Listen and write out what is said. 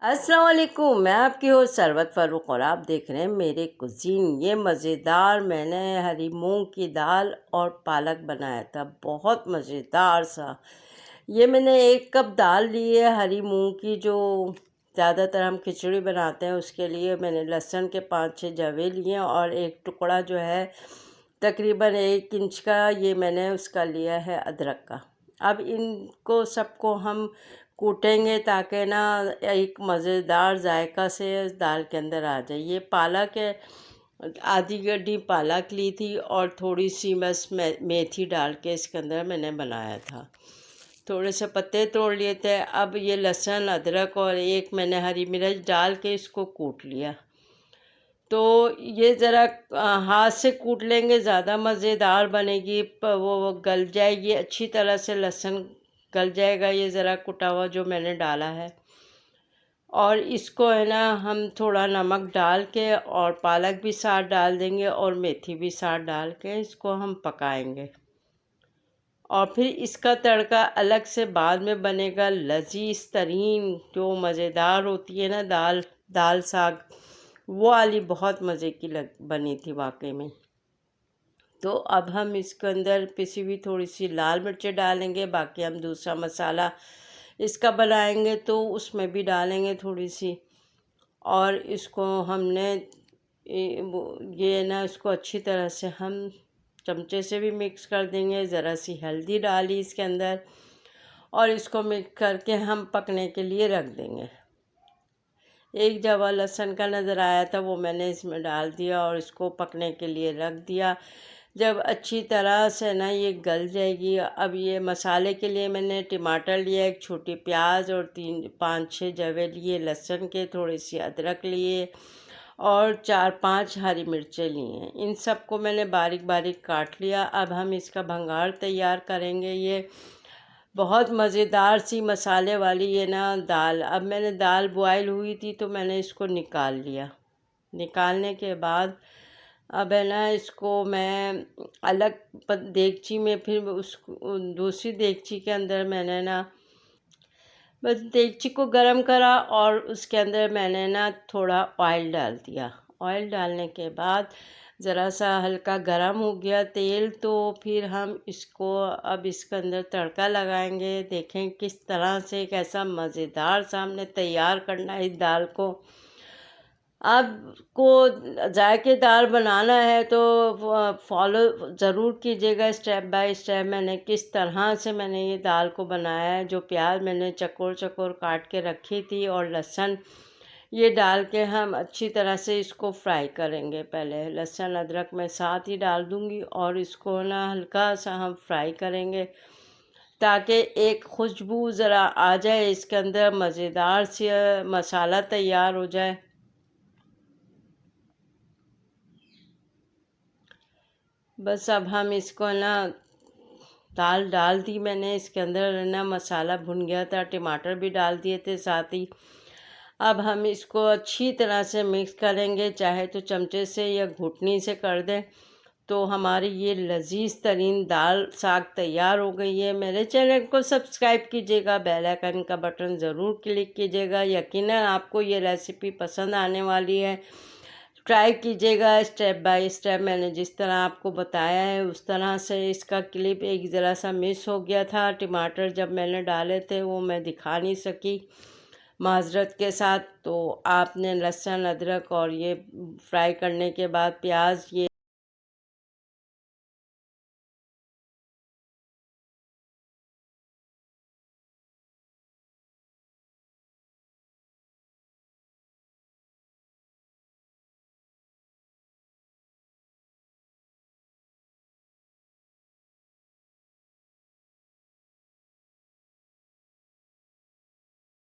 अस्सलाम वालेकुम। मैं आपकी होस्ट सरवत फ़ारूक और आप देख रहे हैं मेरे कुज़ीन। ये मज़ेदार मैंने हरी मूंग की दाल और पालक बनाया था, बहुत मज़ेदार सा। ये मैंने 1 कप दाल ली है हरी मूंग की, जो ज़्यादातर हम खिचड़ी बनाते हैं उसके लिए। मैंने लहसुन के 5-6 जवे लिए और एक टुकड़ा जो है तकरीबन 1 इंच का, ये मैंने उसका लिया है अदरक का। अब इनको सबको हम कूटेंगे ताकि ना एक मज़ेदार जायका से दाल के अंदर आ जाए। ये पालक है, आधी गड्डी पालक ली थी और थोड़ी सी बस मेथी डाल के इसके अंदर मैंने बनाया था। थोड़े से पत्ते तोड़ लिए थे। अब ये लहसुन अदरक और एक मैंने हरी मिर्च डाल के इसको कूट लिया। तो ये ज़रा हाथ से कूट लेंगे, ज़्यादा मज़ेदार बनेगी। वो गल जाएगी अच्छी तरह से, लहसुन गल जाएगा ये ज़रा कुटा हुआ जो मैंने डाला है। और इसको है ना हम थोड़ा नमक डाल के और पालक भी साथ डाल देंगे और मेथी भी साथ डाल के इसको हम पकाएंगे। और फिर इसका तड़का अलग से बाद में बनेगा, लजीज तरीन जो मज़ेदार होती है ना दाल दाल साग, वो वाली बहुत मज़े की बनी थी वाकई में। तो अब हम इसके अंदर पिसी हुई थोड़ी सी लाल मिर्चें डालेंगे। बाकी हम दूसरा मसाला इसका बनाएंगे तो उसमें भी डालेंगे थोड़ी सी। और इसको हमने ये ना इसको अच्छी तरह से हम चमचे से भी मिक्स कर देंगे। ज़रा सी हल्दी डाली इसके अंदर और इसको मिक्स करके हम पकने के लिए रख देंगे। एक जवा लहसुन का नज़र आया था, वो मैंने इसमें डाल दिया और इसको पकने के लिए रख दिया। जब अच्छी तरह से ना ये गल जाएगी, अब ये मसाले के लिए मैंने टमाटर लिया, एक छोटी प्याज और 3-5-6 जवे लिए लहसुन के, थोड़ी सी अदरक लिए और 4-5 हरी मिर्चें ली हैं। इन सबको मैंने बारीक बारीक काट लिया। अब हम इसका भंगार तैयार करेंगे। ये बहुत मज़ेदार सी मसाले वाली ये ना दाल। अब मैंने दाल बॉयल हुई थी तो मैंने इसको निकाल लिया। निकालने के बाद अब है ना इसको मैं अलग देगची में, फिर उस दूसरी देगची के अंदर मैंने ना बस देगची को गरम करा और उसके अंदर मैंने ना थोड़ा ऑयल डाल दिया। ऑयल डालने के बाद ज़रा सा हल्का गरम हो गया तेल, तो फिर हम इसको अब इसके अंदर तड़का लगाएंगे। देखें किस तरह से कैसा मज़ेदार सा हमने तैयार करना है इस दाल को। आपको जायकेदार बनाना है तो फॉलो ज़रूर कीजिएगा स्टेप बाय स्टेप। मैंने किस तरह से मैंने ये दाल को बनाया है। जो प्याज मैंने चकोर चकोर काट के रखी थी और लहसुन, ये डाल के हम अच्छी तरह से इसको फ्राई करेंगे। पहले लहसुन अदरक मैं साथ ही डाल दूँगी और इसको ना हल्का सा हम फ्राई करेंगे ताकि एक खुशबू ज़रा आ जाए इसके अंदर, मज़ेदार सी मसाला तैयार हो जाए। बस अब हम इसको ना दाल डाल दी मैंने, इसके अंदर ना मसाला भुन गया था, टमाटर भी डाल दिए थे साथ ही। अब हम इसको अच्छी तरह से मिक्स करेंगे, चाहे तो चमचे से या घुटनी से कर दें। तो हमारी ये लजीज तरीन दाल साग तैयार हो गई है। मेरे चैनल को सब्सक्राइब कीजिएगा, बेल आइकन का बटन ज़रूर क्लिक कीजिएगा। यकीनन आपको ये रेसिपी पसंद आने वाली है। ट्राई कीजिएगा स्टेप बाय स्टेप। मैंने जिस तरह आपको बताया है उस तरह से। इसका क्लिप एक ज़रा सा मिस हो गया था, टमाटर जब मैंने डाले थे वो मैं दिखा नहीं सकी माज़रत के साथ। तो आपने लहसुन अदरक और ये फ्राई करने के बाद प्याज, ये